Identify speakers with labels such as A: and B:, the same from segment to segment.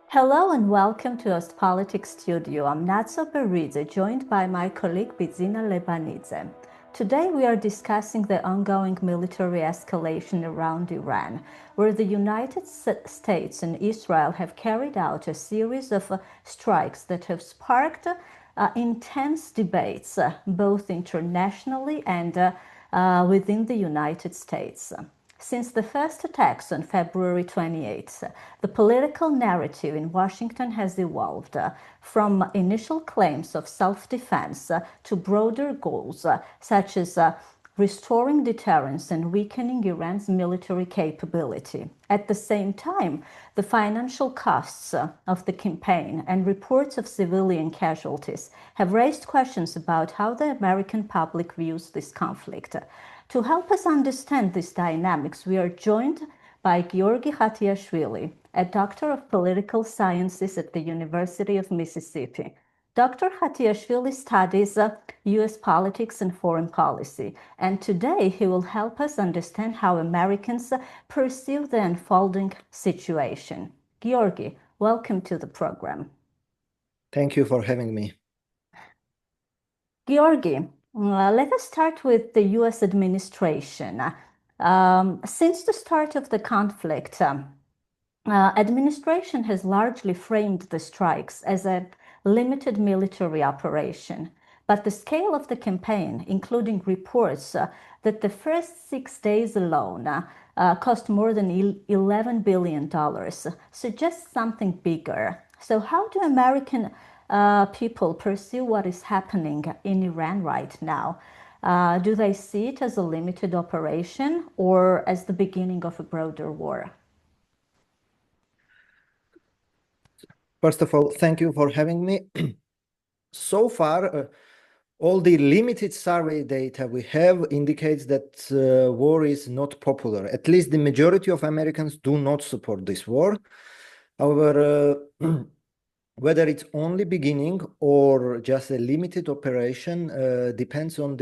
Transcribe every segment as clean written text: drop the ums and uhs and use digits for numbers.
A: Hello and welcome to Ostpolitics Studio. I'm Natso Beridze, joined by my colleague Bizina Lebanidze. Today we are discussing the ongoing military escalation around Iran, where the United States and Israel have carried out a series of strikes that have sparked intense debates, both internationally and within the United States. Since the first attacks on February 28th, the political narrative in Washington has evolved from initial claims of self-defense to broader goals such as restoring deterrence and weakening Iran's military capability. At the same time, the financial costs of the campaign and reports of civilian casualties have raised questions about how the American public views this conflict. To help us understand these dynamics, we are joined by Giorgi Khatiashvili, a doctor of political sciences at the University of Mississippi. Dr. Khatiashvili studies U.S. politics and foreign policy, and today he will help us understand how Americans perceive the unfolding situation. Giorgi, welcome to the program.
B: Thank you for having me.
A: Giorgi, let us start with the U.S. administration. Since the start of the conflict, administration has largely framed the strikes as a limited military operation. But the scale of the campaign, including reports that the first 6 days alone cost more than $11 billion, suggests something bigger. So how do American people perceive what is happening in Iran right now? Do they see it as a limited operation or as the beginning of a broader war?
B: First of all, thank you for having me. So far, all the limited survey data we have indicates that war is not popular. At least the majority of Americans do not support this war. However, whether it's only beginning or just a limited operation depends on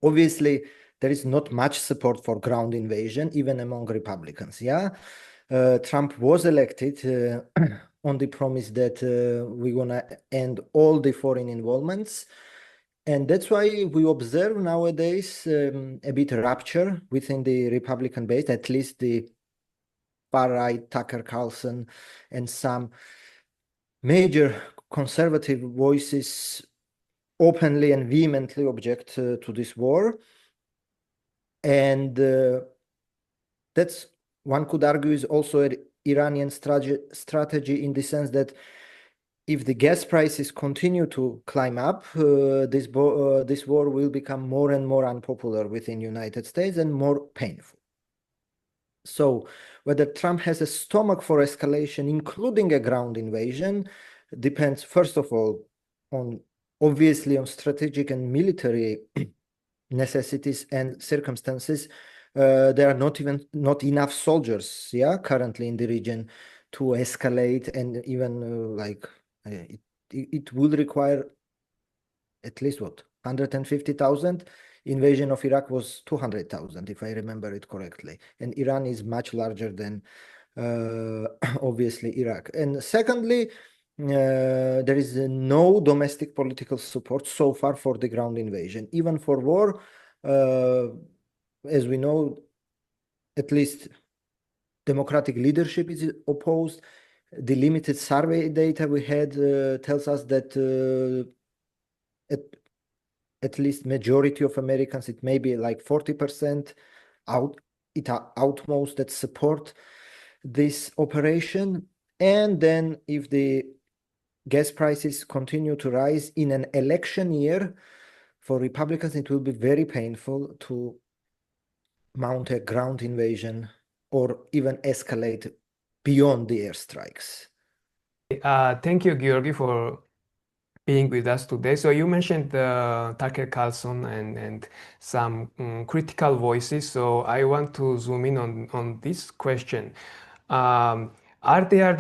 B: obviously, there is not much support for ground invasion, even among Republicans. Yeah, Trump was elected on the promise that we're gonna end all the foreign involvements. And that's why we observe nowadays a bit rupture within the Republican base, at least the far-right Tucker Carlson and some major conservative voices openly and vehemently object to this war. And that's, one could argue, is also an Iranian strategy in the sense that if the gas prices continue to climb up, this war will become more and more unpopular within the United States and more painful. So whether Trump has a stomach for escalation, including a ground invasion, depends, first of all, obviously on strategic and military necessities and circumstances. There are not enough soldiers, currently in the region to escalate, and even it will require at least 150,000. Invasion of Iraq was 200,000, if I remember it correctly, and Iran is much larger than obviously Iraq. And secondly, there is no domestic political support so far for the ground invasion, even for war. As we know, at least democratic leadership is opposed. The limited survey data we had tells us that at least majority of Americans, it may be like 40% outmost that support this operation. And then if the gas prices continue to rise in an election year, for Republicans, it will be very painful to mount a ground invasion or even escalate beyond the airstrikes.
C: Thank you, Giorgi, for being with us today. So you mentioned Tucker Carlson and some critical voices. So I want to zoom in on this question. Are there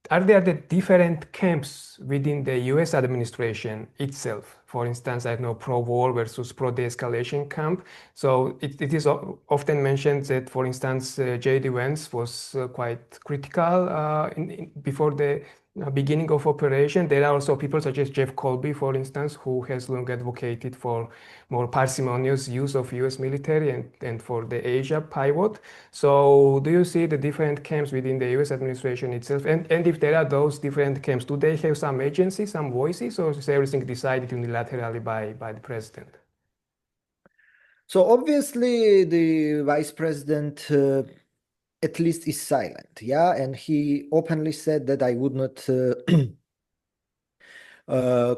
C: the different camps within the U.S. administration itself? for instance, I know pro-war versus pro-de-escalation camp. So it is often mentioned that, for instance, J.D. Vance was quite critical before the beginning of operation. There are also people such as Jeff Colby, for instance, who has long advocated for more parsimonious use of US military and for the Asia pivot. So do you see the different camps within the US administration itself? And if there are those different camps, do they have some agency, some voices, or is everything decided unilaterally by the president?
B: So obviously the vice president at least is silent, yeah, and he openly said that I would not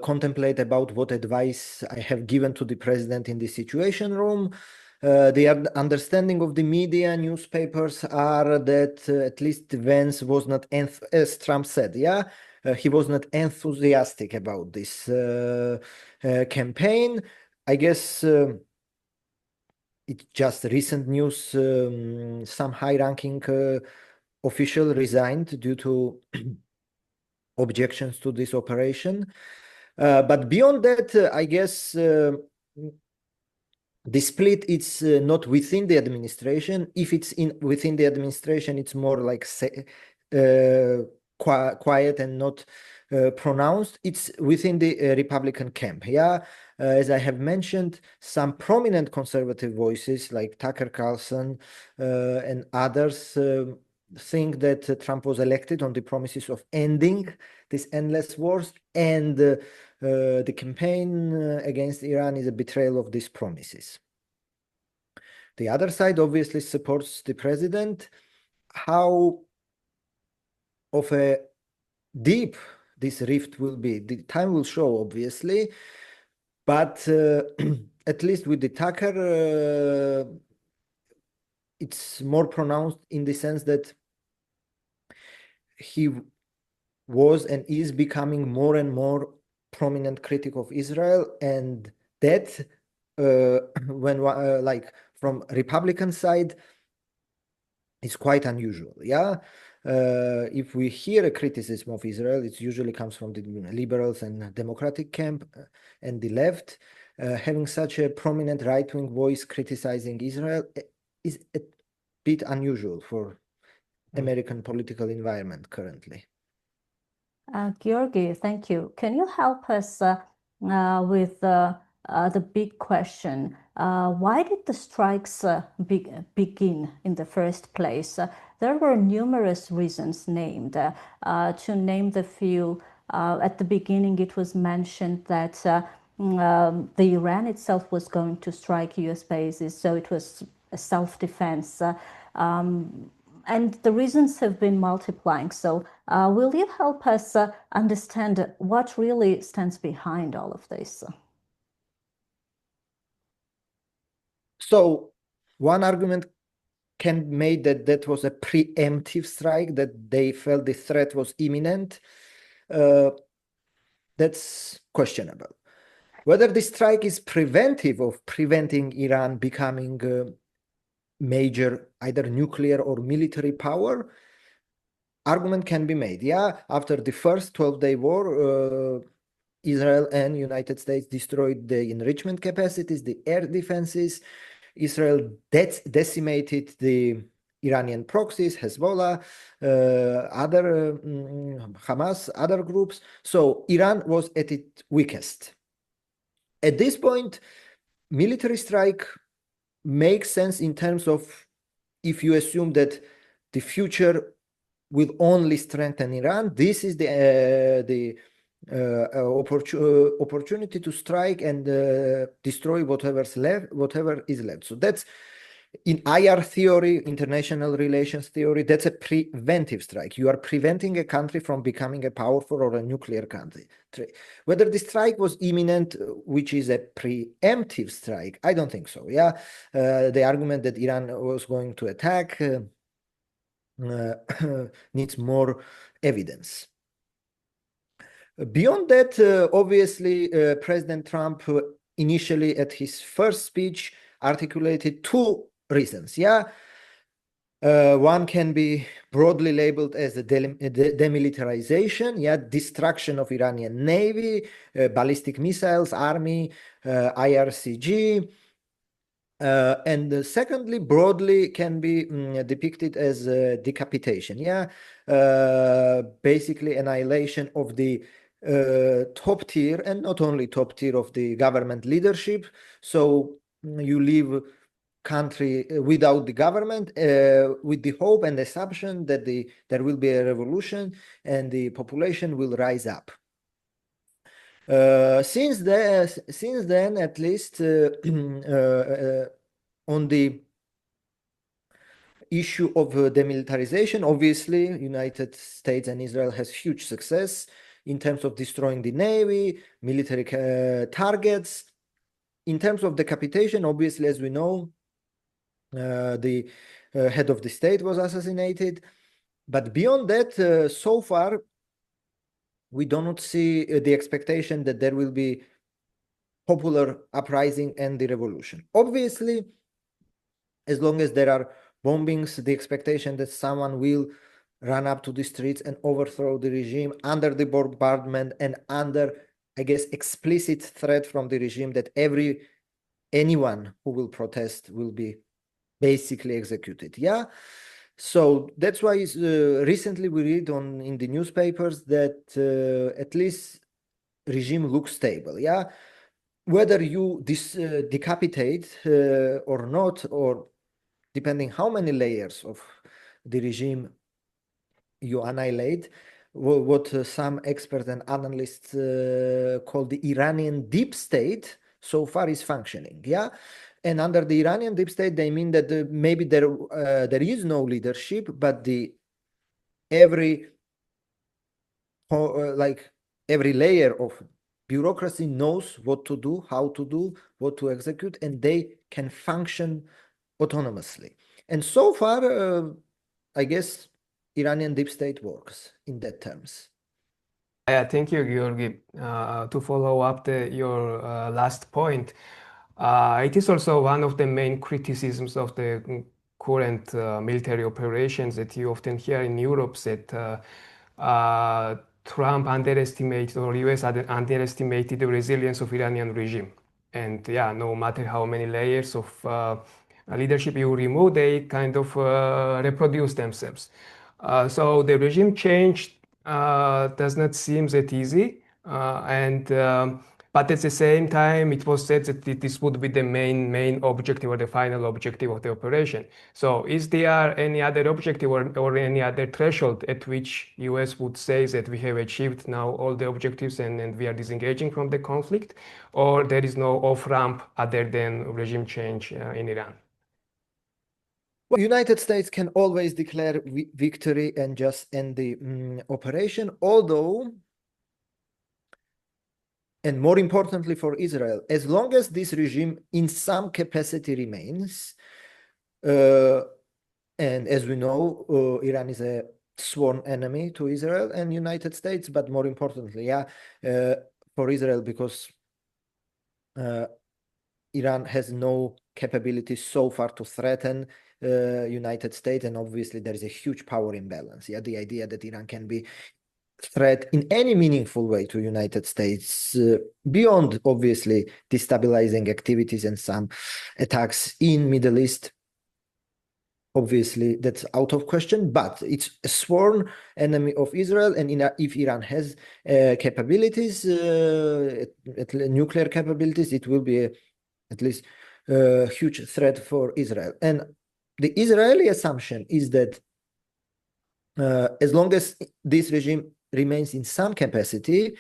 B: contemplate about what advice I have given to the president in the Situation Room. The understanding of the media, newspapers are that at least Vance was not, as Trump said, yeah, he was not enthusiastic about this campaign. I guess it's just recent news. Some high-ranking official resigned due to objections to this operation. But beyond that, I guess the split is not within the administration. If it's within the administration, it's more like quiet and not pronounced. It's within the Republican camp. Yeah, as I have mentioned, some prominent conservative voices like Tucker Carlson and others think that Trump was elected on the promises of ending this endless wars, and the campaign against Iran is a betrayal of these promises. The other side obviously supports the president. How of a deep this rift will be, the time will show, obviously, but at least with the Tucker, it's more pronounced in the sense that he was and is becoming more and more prominent critic of Israel, and that when like from Republican side is quite unusual. Yeah, if we hear a criticism of Israel, it usually comes from the liberals and Democratic camp and the left. Having such a prominent right-wing voice criticizing Israel is a bit unusual for American political environment currently.
A: Giorgi, thank you. Can you help us with the big question? Why did the strikes begin in the first place? There were numerous reasons named. To name the few, at the beginning it was mentioned that the Iran itself was going to strike US bases, so it was a self-defense. And the reasons have been multiplying. So will you help us understand what really stands behind all of this?
B: So one argument can be made that that was a preemptive strike, that they felt the threat was imminent. That's questionable. Whether the strike is preventive of preventing Iran becoming a major either nuclear or military power, argument can be made. Yeah, after the first 12-day war, Israel and United States destroyed the enrichment capacities, the air defenses. Israel decimated the Iranian proxies, Hezbollah, other Hamas, other groups. So Iran was at its weakest. At this point, military strike makes sense in terms of if you assume that the future will only strengthen Iran. This is the opportunity to strike and destroy whatever is left. So that's in IR theory, international relations theory, that's a preventive strike. You are preventing a country from becoming a powerful or a nuclear country. Whether the strike was imminent, which is a preemptive strike, I don't think so. Yeah, the argument that Iran was going to attack needs more evidence. Beyond that, obviously, President Trump initially at his first speech articulated two reasons. Yeah, One can be broadly labeled as a demilitarization, destruction of Iranian navy, ballistic missiles, army, IRCG. And secondly, broadly can be depicted as decapitation, basically annihilation of the top tier, and not only top tier, of the government leadership. So you leave country without the government, with the hope and assumption that there will be a revolution and the population will rise up. Since then, at least on the issue of demilitarization, obviously, United States and Israel has huge success in terms of destroying the navy, military targets. In terms of decapitation, obviously, as we know, the head of the state was assassinated. But beyond that, so far, we do not see the expectation that there will be popular uprising and the revolution. Obviously, as long as there are bombings, the expectation that someone will run up to the streets and overthrow the regime under the bombardment and under, I guess, explicit threat from the regime that anyone who will protest will be basically executed. So that's why recently we read in the newspapers that at least regime looks stable. Whether you decapitate or not, or depending how many layers of the regime you annihilate, what some experts and analysts call the Iranian deep state so far is functioning. And under the Iranian deep state, they mean that maybe there is no leadership, but every layer of bureaucracy knows what to do, how to do, what to execute, and they can function autonomously. And so far, I guess Iranian deep state works in that terms.
C: Yeah, thank you, Giorgi. To follow up your last point, it is also one of the main criticisms of the current military operations that you often hear in Europe, that Trump underestimated, or US underestimated, the resilience of Iranian regime. And no matter how many layers of leadership you remove, they kind of reproduce themselves. So the regime change does not seem that easy, but at the same time, it was said that this would be the main objective, or the final objective of the operation. So is there any other objective or any other threshold at which US would say that we have achieved now all the objectives and we are disengaging from the conflict, or there is no off-ramp other than regime change in Iran?
B: Well, United States can always declare victory and just end the operation, although, and more importantly for Israel, as long as this regime in some capacity remains, and as we know, Iran is a sworn enemy to Israel and United States, but more importantly, for Israel, because Iran has no capability so far to threaten United States, and obviously there is a huge power imbalance. The idea that Iran can be threat in any meaningful way to United States, beyond obviously destabilizing activities and some attacks in Middle East, obviously that's out of question, but it's a sworn enemy of Israel. And if Iran has capabilities, nuclear capabilities, it will be at least a huge threat for Israel. And the Israeli assumption is that as long as this regime remains in some capacity,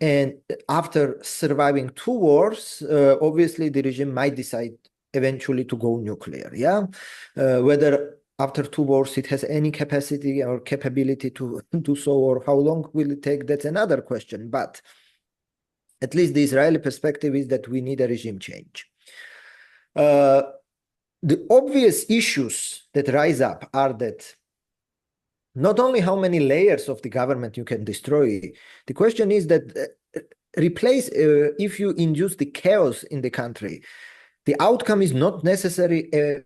B: and after surviving 2 wars, obviously the regime might decide eventually to go nuclear. Whether after 2 wars it has any capacity or capability to do so, or how long will it take, that's another question. But at least the Israeli perspective is that we need a regime change. The obvious issues that rise up are that not only how many layers of the government you can destroy, the question is that if you induce the chaos in the country, the outcome is not necessarily a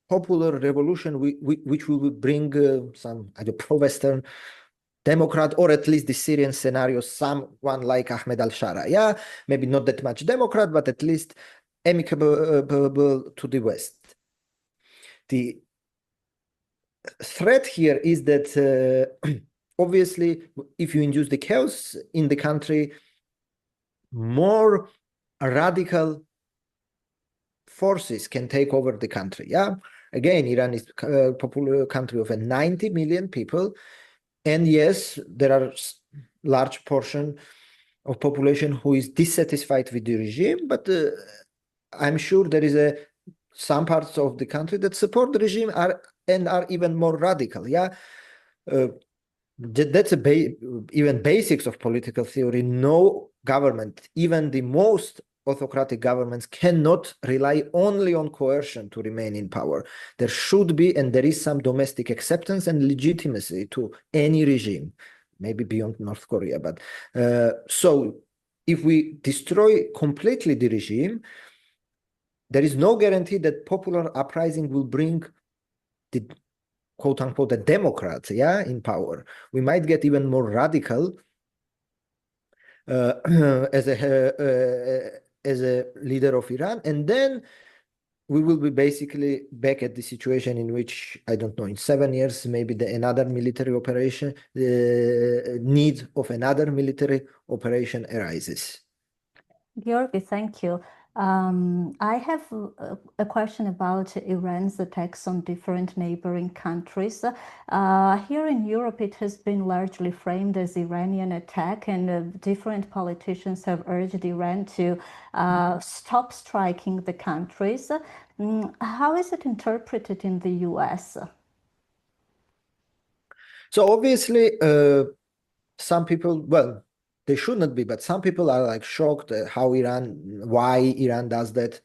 B: popular revolution which will bring some either pro-Western Democrat, or at least the Syrian scenario, someone like Ahmed al-Shara. Yeah, maybe not that much Democrat, but at least amicable to the West. The threat here is that obviously, if you induce the chaos in the country, more radical forces can take over the country. Yeah, again, Iran is a popular country of 90 million people, and yes, there are large portion of population who is dissatisfied with the regime, but I'm sure there is some parts of the country that support the regime are even more radical. Yeah, that's even basics of political theory. No government, even the most autocratic governments, cannot rely only on coercion to remain in power. There should be, and there is, some domestic acceptance and legitimacy to any regime, maybe beyond North Korea. But so if we destroy completely the regime, there is no guarantee that popular uprising will bring the quote unquote the Democrats, yeah, in power. We might get even more radical as a leader of Iran, and then we will be basically back at the situation in which, I don't know, in 7 years, maybe another military operation, the need of another military operation arises.
A: Giorgi, thank you. I have a question about Iran's attacks on different neighboring countries. Here in Europe, it has been largely framed as Iranian attack, and different politicians have urged Iran to stop striking the countries. How is it interpreted in the US?
B: So obviously, some people, well, they should not be, but some people are like shocked at why Iran does that.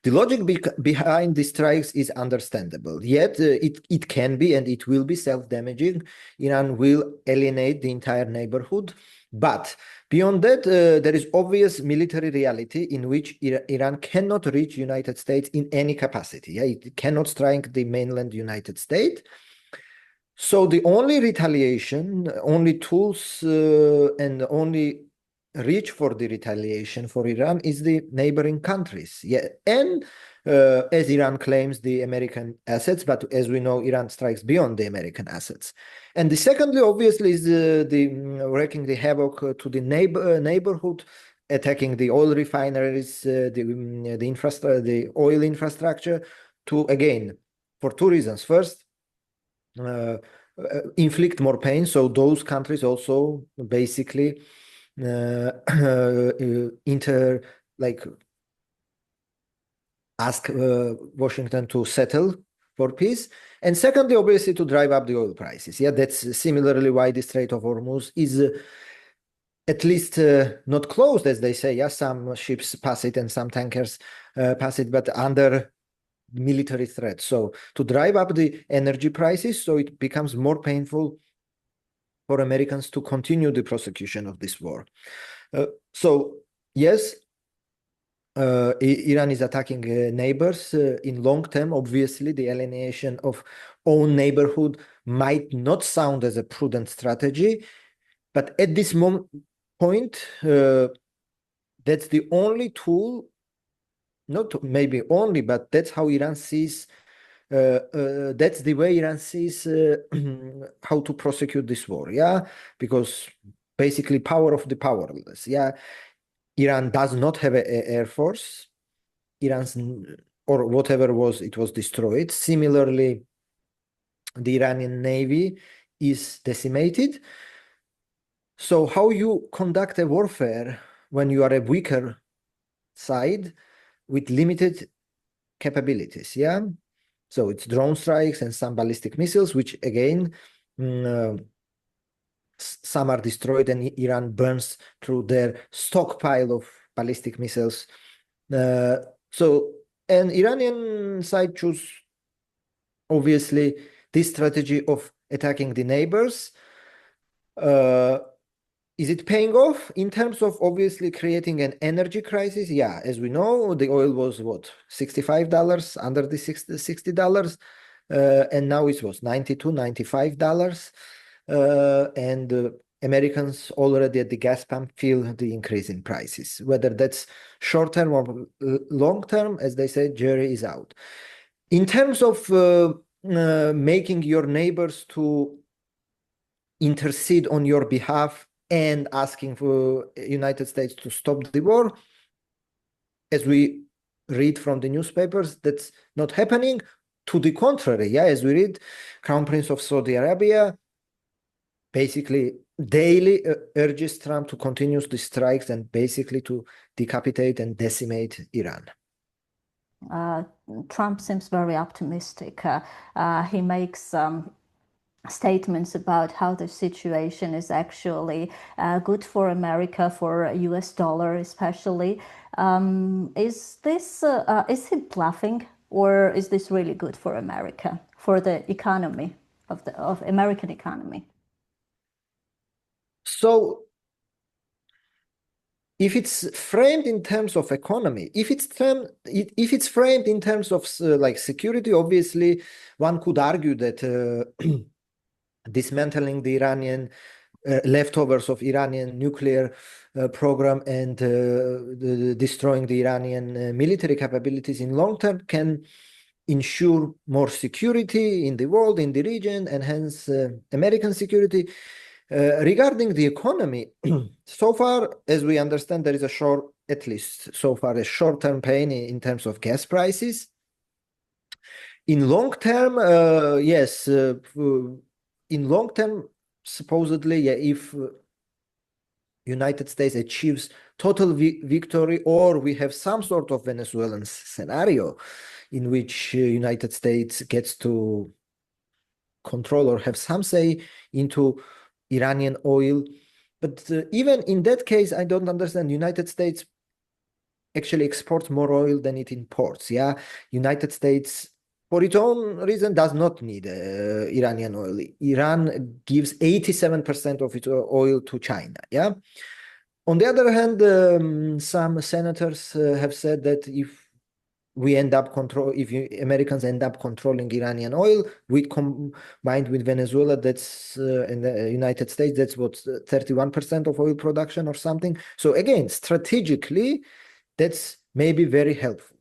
B: The logic behind the strikes is understandable, yet it can be and it will be self-damaging. Iran will alienate the entire neighborhood. But beyond that, there is obvious military reality in which Iran cannot reach United States in any capacity. Yeah? It cannot strike the mainland United States. So the only retaliation, only tools and only reach for the retaliation for Iran is the neighboring countries. Yeah, and as Iran claims the American assets, but as we know, Iran strikes beyond the American assets. And the secondly, obviously, is the wreaking the havoc to the neighborhood, attacking the oil refineries, the oil infrastructure, to, again, for two reasons. First, inflict more pain. So those countries also basically ask Washington to settle for peace. And secondly, obviously, to drive up the oil prices. Yeah, that's similarly why the Strait of Hormuz is at least not closed, as they say. Yeah, some ships pass it and some tankers pass it, but under military threat. So to drive up the energy prices, so it becomes more painful for Americans to continue the prosecution of this war. So yes, Iran is attacking neighbors. In long term, obviously, the alienation of own neighborhood might not sound as a prudent strategy, but at this point, that's the only tool, not maybe only, but that's how Iran sees, that's the way Iran sees how to prosecute this war, yeah? Because basically power of the powerless, yeah? Iran does not have an air force. Iran's, or whatever it was destroyed. Similarly, the Iranian Navy is decimated. So how you conduct a warfare when you are a weaker side with limited capabilities, yeah? So it's drone strikes and some ballistic missiles, which again, some are destroyed and Iran burns through their stockpile of ballistic missiles. So an Iranian side choose, obviously, this strategy of attacking the neighbors. Is it paying off in terms of obviously creating an energy crisis? Yeah, as we know, the oil was what, $65 under the $60, and now it was $92, $95. And Americans already at the gas pump feel the increase in prices. Whether that's short term or long term, as they say, jury is out. In terms of making your neighbors to intercede on your behalf and asking for United States to stop the war, as we read from the newspapers, that's not happening. To the contrary, yeah, as we read, Crown Prince of Saudi Arabia basically daily urges Trump to continue the strikes and basically to decapitate and decimate Iran.
A: Trump seems very optimistic. He makes statements about how the situation is actually good for America, for US dollar especially. Is he bluffing, or is this really good for America, for the economy of American economy?
B: So if it's framed in terms of economy, if it's framed in terms of like security, obviously one could argue that dismantling the Iranian leftovers of Iranian nuclear program and destroying the Iranian military capabilities in long term can ensure more security in the world, in the region, and hence American security. Regarding the economy, so far, as we understand, there is at least so far, a short-term pain in terms of gas prices. In long term, yes, in long term, supposedly, yeah, if United States achieves total victory, or we have some sort of Venezuelan scenario in which United States gets to control or have some say into Iranian oil. But even in that case, I don't understand. United States actually exports more oil than it imports. Yeah, United States, for its own reason, does not need Iranian oil. Iran gives 87% of its oil to China. Yeah. On the other hand, some senators have said that if Americans end up controlling Iranian oil, combined with Venezuela, that's in the United States, that's what 31% of oil production or something. So again, strategically, that's maybe very helpful.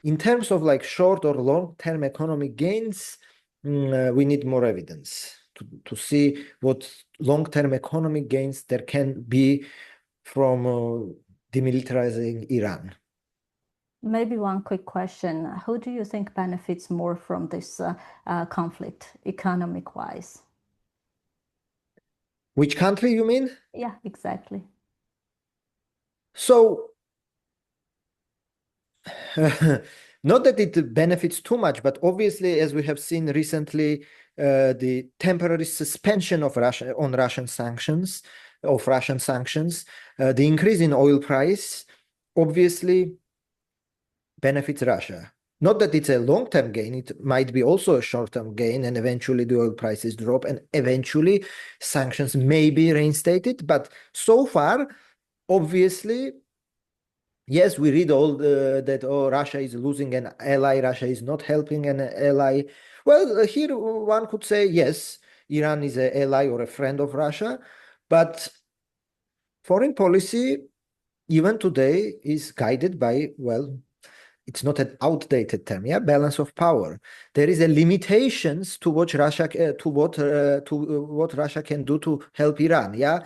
B: In terms of like short or long-term economic gains, we need more evidence to see what long-term economic gains there can be from demilitarizing Iran.
A: Maybe one quick question. Who do you think benefits more from this conflict, economic-wise?
B: Which country you mean?
A: Yeah, exactly.
B: So, not that it benefits too much, but obviously, as we have seen recently, the temporary suspension of Russian sanctions, the increase in oil price, obviously benefits Russia. Not that it's a long-term gain, it might be also a short-term gain, and eventually the oil prices drop, and eventually sanctions may be reinstated. But so far, obviously, yes, we read all that, oh, Russia is losing an ally, Russia is not helping an ally. Well, here one could say, yes, Iran is an ally or a friend of Russia, but foreign policy, even today, is guided by, well, it's not an outdated term, yeah, balance of power. There is a limitations to what Russia can do to help Iran, yeah.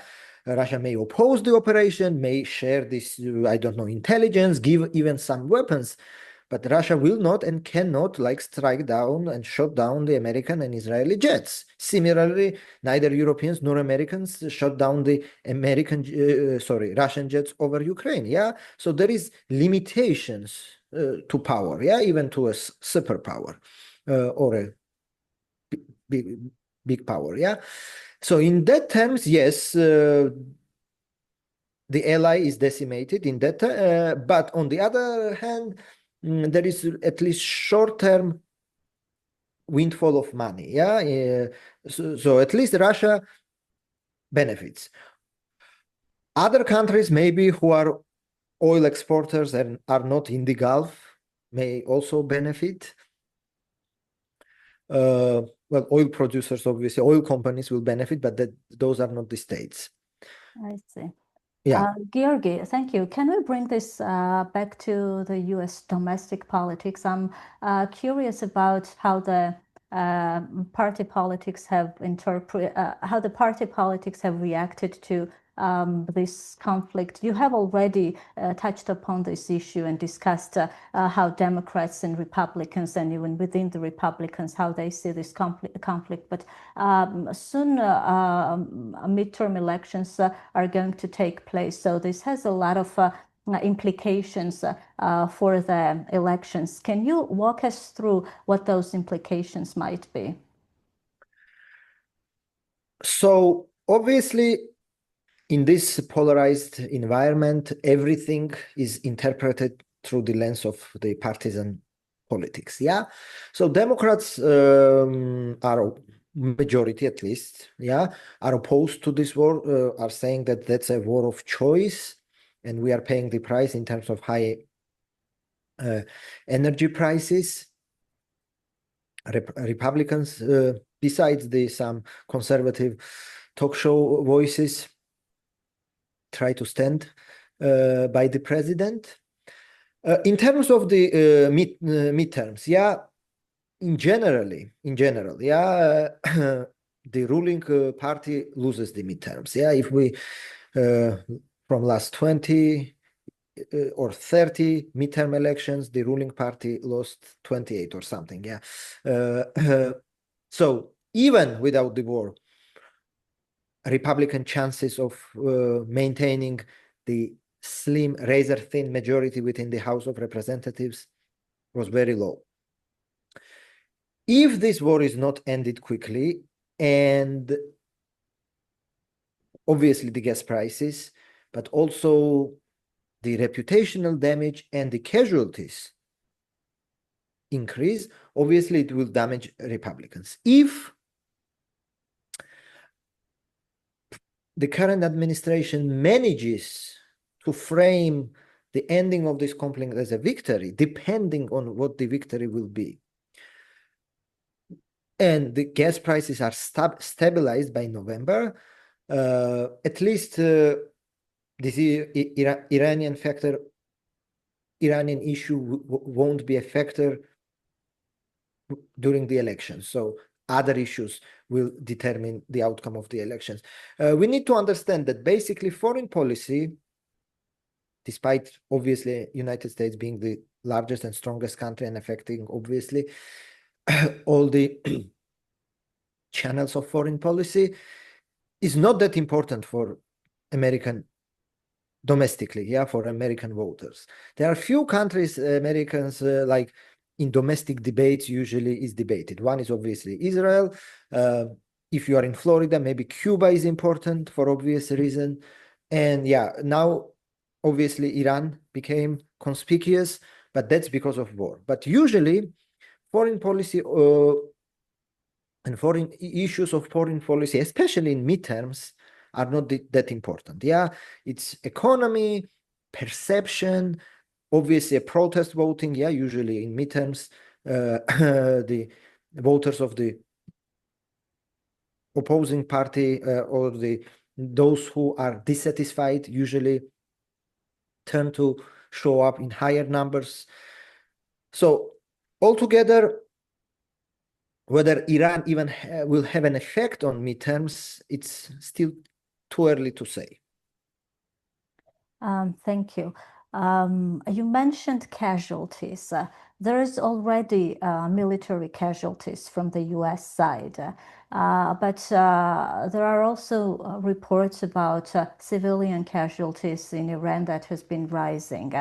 B: Russia may oppose the operation, may share this, I don't know, intelligence, give even some weapons, but Russia will not and cannot like strike down and shot down the American and Israeli jets. Similarly, neither Europeans nor Americans shot down the Russian jets over Ukraine. Yeah, so there is limitations to power. Yeah, even to a superpower or a big power. Yeah, so in that terms, yes. The ally is decimated in that, but on the other hand, there is at least short-term windfall of money. Yeah, so at least Russia benefits. Other countries maybe who are oil exporters and are not in the Gulf may also benefit. Well, oil producers, obviously, oil companies will benefit, but those are not the states.
A: I see.
B: Yeah.
A: Giorgi, thank you. Can we bring this back to the U.S. domestic politics? I'm curious about how the party politics have how the party politics have reacted to this conflict. You have already touched upon this issue and discussed how Democrats and Republicans, and even within the Republicans, how they see this conflict. But soon midterm elections are going to take place. So this has a lot of implications for the elections. Can you walk us through what those implications might be?
B: So obviously, in this polarized environment, everything is interpreted through the lens of the partisan politics. Yeah. So Democrats are majority, at least, yeah, are opposed to this war, are saying that that's a war of choice, and we are paying the price in terms of high energy prices. Republicans, besides some conservative talk show voices, try to stand by the president. In terms of the midterms, yeah, in general, yeah, the ruling party loses the midterms. Yeah, if we from last 20 or 30 midterm elections, the ruling party lost 28 or something. Yeah, so even without the war, Republican chances of maintaining the slim, razor-thin majority within the House of Representatives was very low. If this war is not ended quickly, and obviously the gas prices, but also the reputational damage and the casualties increase, obviously it will damage Republicans. If the current administration manages to frame the ending of this conflict as a victory, depending on what the victory will be, and the gas prices are stabilized by November, at least this Iranian issue won't be a factor during the elections. So other issues will determine the outcome of the elections. We need to understand that basically foreign policy, despite obviously United States being the largest and strongest country and affecting obviously all the channels of foreign policy, is not that important for American domestically, yeah, for American voters. There are few countries Americans like in domestic debates usually is debated. One is obviously Israel. If you are in Florida, maybe Cuba is important for obvious reason. And yeah, now obviously Iran became conspicuous, but that's because of war. But usually foreign policy and foreign issues of foreign policy, especially in midterms, are not that important. Yeah, it's economy, perception, obviously a protest voting. Yeah, usually in midterms, the voters of the opposing party or those who are dissatisfied usually tend to show up in higher numbers. So altogether, whether Iran even will have an effect on midterms, it's still too early to say.
A: Thank you. You mentioned casualties. There is already military casualties from the US side, but there are also reports about civilian casualties in Iran that has been rising,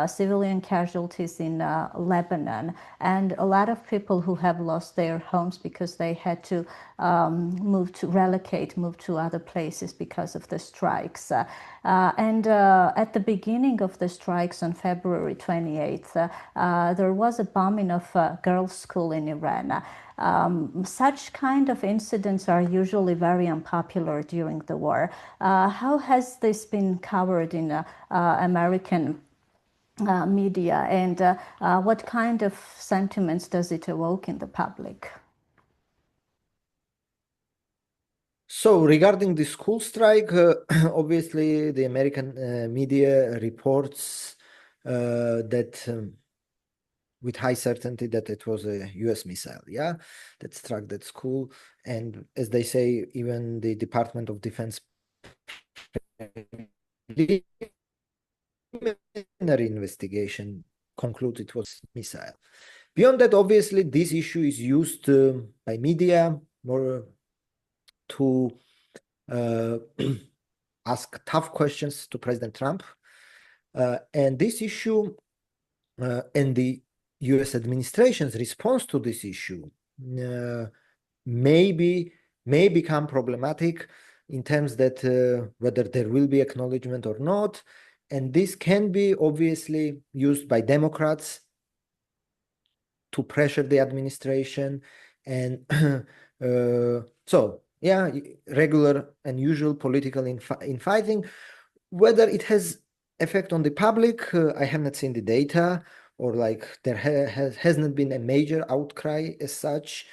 A: civilian casualties in Lebanon, and a lot of people who have lost their homes because they had to move to other places because of the strikes. And at the beginning of the strikes on February 28th, there was a bombing of a girls' school in Iran. Such kind of incidents are usually very unpopular during the war. How has this been covered in American media, and what kind of sentiments does it evoke in the public?
B: So regarding the school strike, obviously the American media reports that with high certainty that it was a US missile, yeah, that struck that school. And as they say, even the Department of Defense preliminary investigation concluded it was missile. Beyond that, obviously, this issue is used by media more to ask tough questions to President Trump. And this issue and the US administration's response to this issue may become problematic in terms that whether there will be acknowledgement or not. And this can be obviously used by Democrats to pressure the administration. And so, yeah, regular and usual political infighting. Whether it has effect on the public, I have not seen the data, or like there has not been a major outcry as such.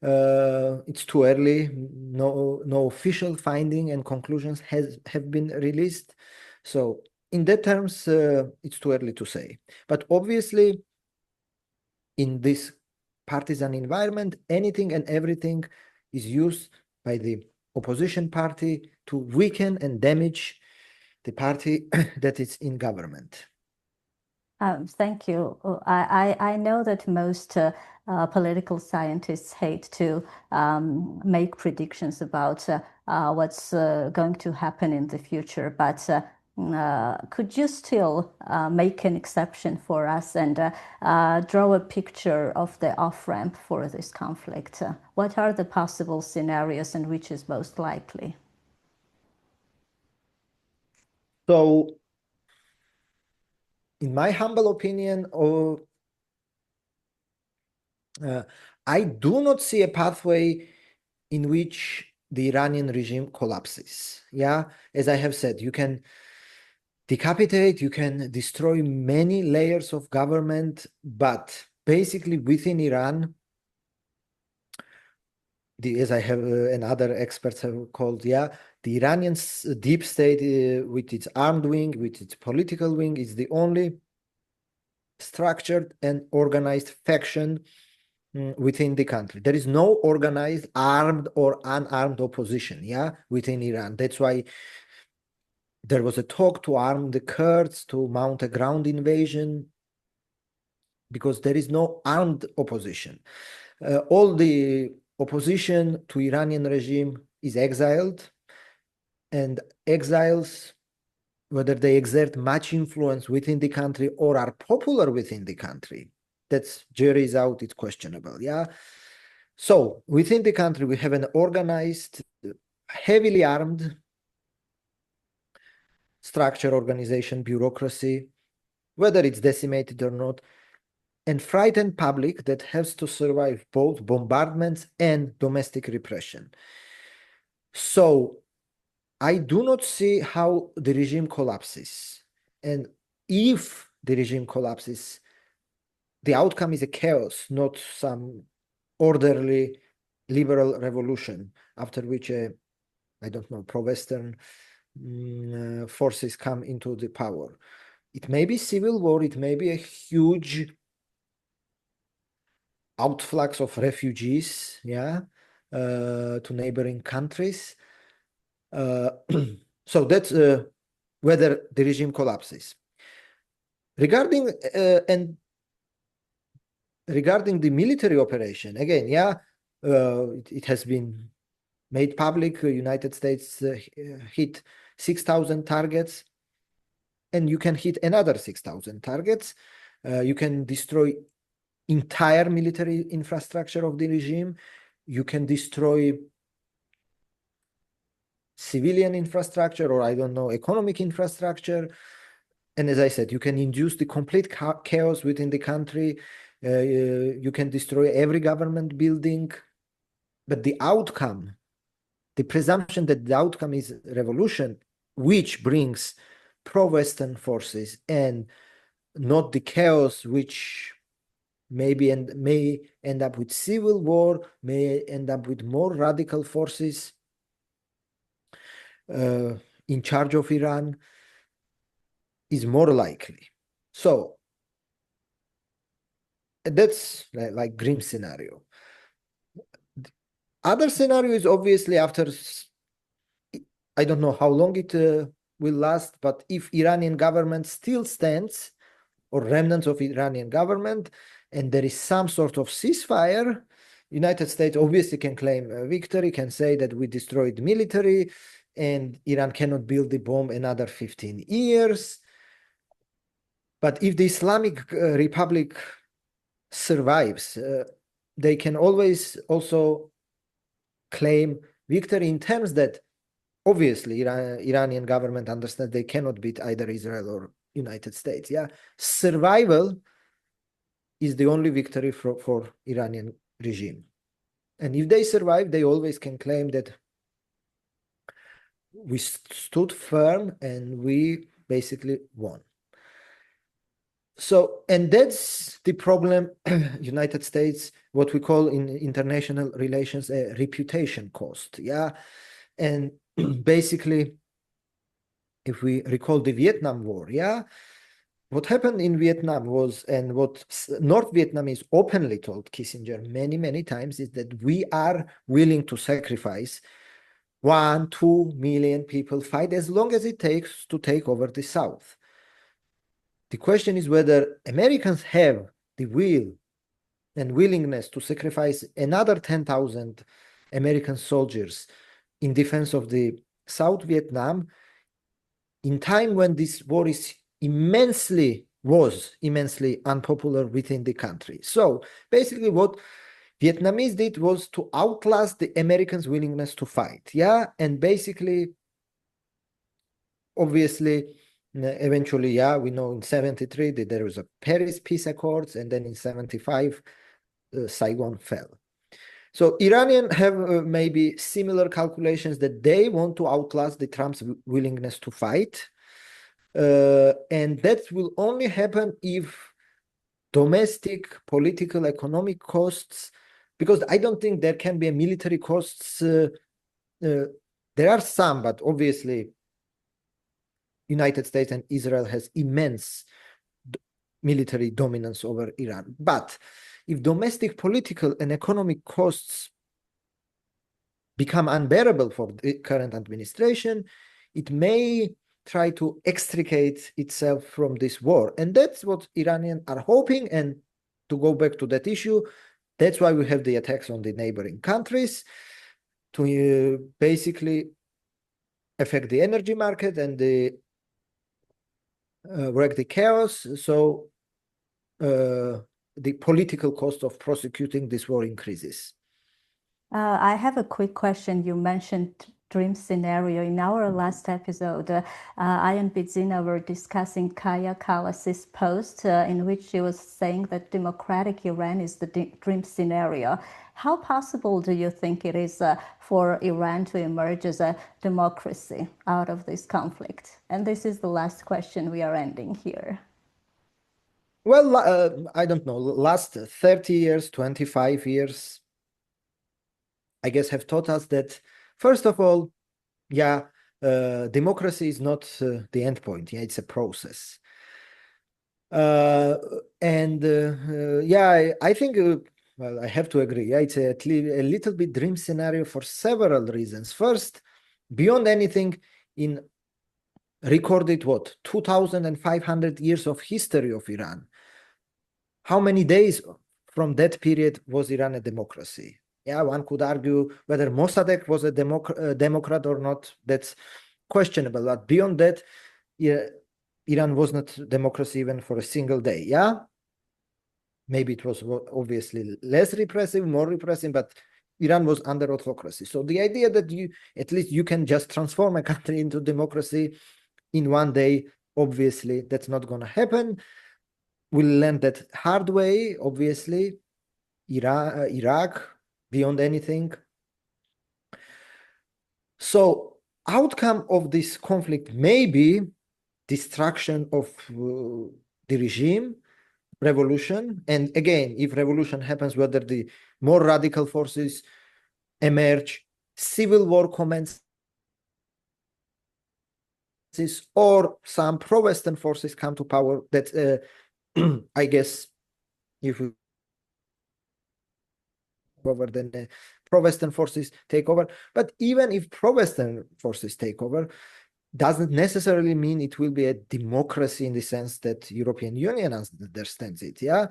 B: It's too early. No official finding and conclusions have been released. So in that terms, it's too early to say. But obviously, in this partisan environment, anything and everything is used by the opposition party to weaken and damage the party that is in government.
A: Thank you. I know that most political scientists hate to make predictions about what's going to happen in the future, but could you still make an exception for us and draw a picture of the off-ramp for this conflict? What are the possible scenarios and which is most likely?
B: So, in my humble opinion, I do not see a pathway in which the Iranian regime collapses. Yeah, as I have said, you can decapitate, you can destroy many layers of government, but basically within Iran, as I have and other experts have called, yeah, the Iranian deep state with its armed wing, with its political wing, is the only structured and organized faction within the country. There is no organized armed or unarmed opposition, yeah, within Iran. That's why there was a talk to arm the Kurds, to mount a ground invasion, because there is no armed opposition. All the opposition to Iranian regime is exiled, and exiles, whether they exert much influence within the country or are popular within the country, that's jury's out, it's questionable, yeah? So within the country, we have an organized, heavily armed structure, organization, bureaucracy, whether it's decimated or not, and frightened public that has to survive both bombardments and domestic repression. So I do not see how the regime collapses. And if the regime collapses, the outcome is a chaos, not some orderly liberal revolution after which I don't know, pro-Western forces come into the power. It may be civil war, it may be a huge outflux of refugees, yeah, to neighboring countries. So that's whether the regime collapses. Regarding the military operation, again, yeah, it has been made public. United States hit 6,000 targets, and you can hit another 6,000 targets. You can destroy entire military infrastructure of the regime. You can destroy civilian infrastructure, or I don't know, economic infrastructure. And as I said, you can induce the complete chaos within the country. You can destroy every government building. But the outcome, the presumption that the outcome is revolution, which brings pro-Western forces and not the chaos which may end up with civil war, may end up with more radical forces in charge of Iran, is more likely. So that's like grim scenario. Other scenario is obviously after, I don't know how long it will last, but if Iranian government still stands, or remnants of Iranian government, and there is some sort of ceasefire, United States obviously can claim a victory, can say that we destroyed military, and Iran cannot build the bomb another 15 years. But if the Islamic Republic survives, they can always also claim victory in terms that obviously Iranian government understands they cannot beat either Israel or United States. Yeah, survival is the only victory for Iranian regime. And if they survive, they always can claim that we stood firm and we basically won. So, and that's the problem, United States, what we call in international relations, a reputation cost. Yeah. And basically, if we recall the Vietnam War, yeah, what happened in Vietnam was, and what North Vietnamese openly told Kissinger many, many times, is that we are willing to sacrifice 1-2 million people, fight as long as it takes to take over the South. The question is whether Americans have the will and willingness to sacrifice another 10,000 American soldiers in defense of the South Vietnam in time when this war was immensely unpopular within the country. So basically what Vietnamese did was to outlast the Americans' willingness to fight. Yeah. And basically, obviously, eventually, yeah, we know in 73 that there was a Paris Peace Accords, and then in 75, Saigon fell. So Iranians have maybe similar calculations that they want to outlast the Trump's willingness to fight. And that will only happen if domestic, political, economic costs, because I don't think there can be a military costs. There are some, but obviously United States and Israel has immense military dominance over Iran. But if domestic, political, and economic costs become unbearable for the current administration, it may try to extricate itself from this war. And that's what Iranians are hoping. And to go back to that issue, that's why we have the attacks on the neighboring countries to basically affect the energy market and wreak the chaos. So the political cost of prosecuting this war increases.
A: I have a quick question. You mentioned dream scenario. In our last episode, I and Bidzina were discussing Kaya Kallas's post in which she was saying that democratic Iran is the dream scenario. How possible do you think it is for Iran to emerge as a democracy out of this conflict? And this is the last question we are ending here.
B: Well, I don't know, last 30 years, 25 years, I guess have taught us that, first of all, yeah, democracy is not the end point. Yeah, it's a process. Yeah, I think, well, I have to agree. Yeah, it's a little bit dream scenario for several reasons. First, beyond anything, in recorded 2,500 years of history of Iran. How many days from that period was Iran a democracy? Yeah, one could argue whether Mossadegh was a Democrat or not. That's questionable. But beyond that, yeah, Iran was not democracy even for a single day. Yeah, maybe it was obviously less repressive, more repressive, but Iran was under autocracy. So the idea that at least you can just transform a country into democracy in one day obviously that's not going to happen. We'll learn that hard way, obviously. Iraq, beyond anything. So outcome of this conflict may be destruction of the regime, revolution. And again, if revolution happens, whether the more radical forces emerge, civil war commences, or some pro-Western forces come to power, that I guess if we over, then pro-Western forces take over. But even if pro-Western forces take over, doesn't necessarily mean it will be a democracy in the sense that European Union understands it. Yeah,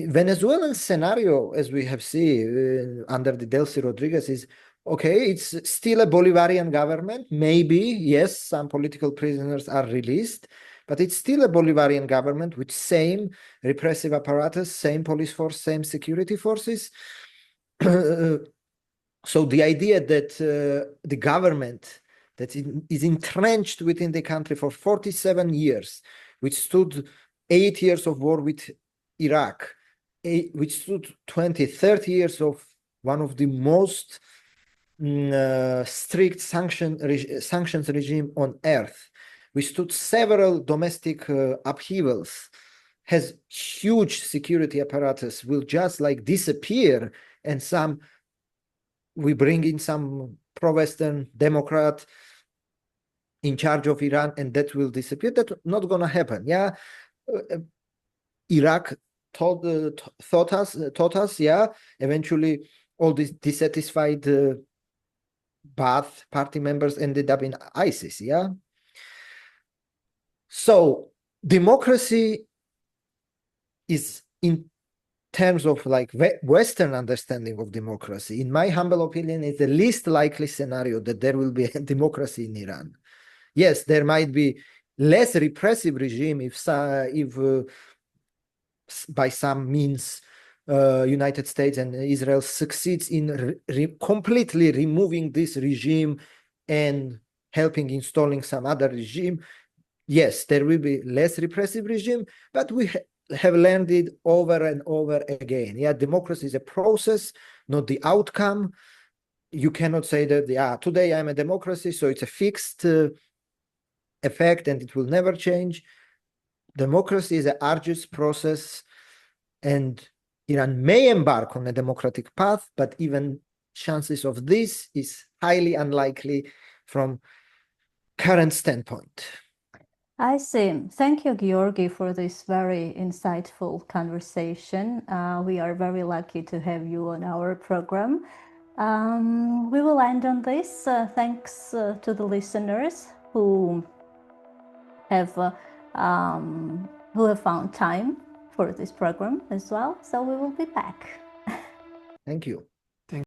B: Venezuelan scenario, as we have seen under the Delcy Rodriguez, is okay. It's still a Bolivarian government. Maybe yes, some political prisoners are released, but it's still a Bolivarian government with same repressive apparatus, same police force, same security forces. So the idea that the government that is entrenched within the country for 47 years, which stood 8 years of war with Iraq, which stood 20, 30 years of one of the most strict sanctions regime on earth, which stood several domestic upheavals, has huge security apparatus, will just like disappear, and we bring in some pro-Western Democrat in charge of Iran, and that will disappear. That's not going to happen. Yeah, Iraq taught us. Yeah, eventually all these dissatisfied Ba'ath party members ended up in ISIS. Yeah. So democracy is, in terms of like Western understanding of democracy, in my humble opinion, is the least likely scenario that there will be a democracy in Iran. Yes, there might be less repressive regime if by some means United States and Israel succeeds in completely removing this regime and helping installing some other regime. Yes, there will be less repressive regime, but we have learned it over and over again. Yeah, democracy is a process, not the outcome. You cannot say that, yeah, today I'm a democracy, so it's a fixed effect and it will never change. Democracy is an arduous process, and Iran may embark on a democratic path, but even chances of this is highly unlikely from current standpoint.
A: I see. Thank you, Giorgi, for this very insightful conversation. We are very lucky to have you on our program. We will end on this. Thanks to the listeners who have found time for this program as well. So we will be back.
B: Thank you.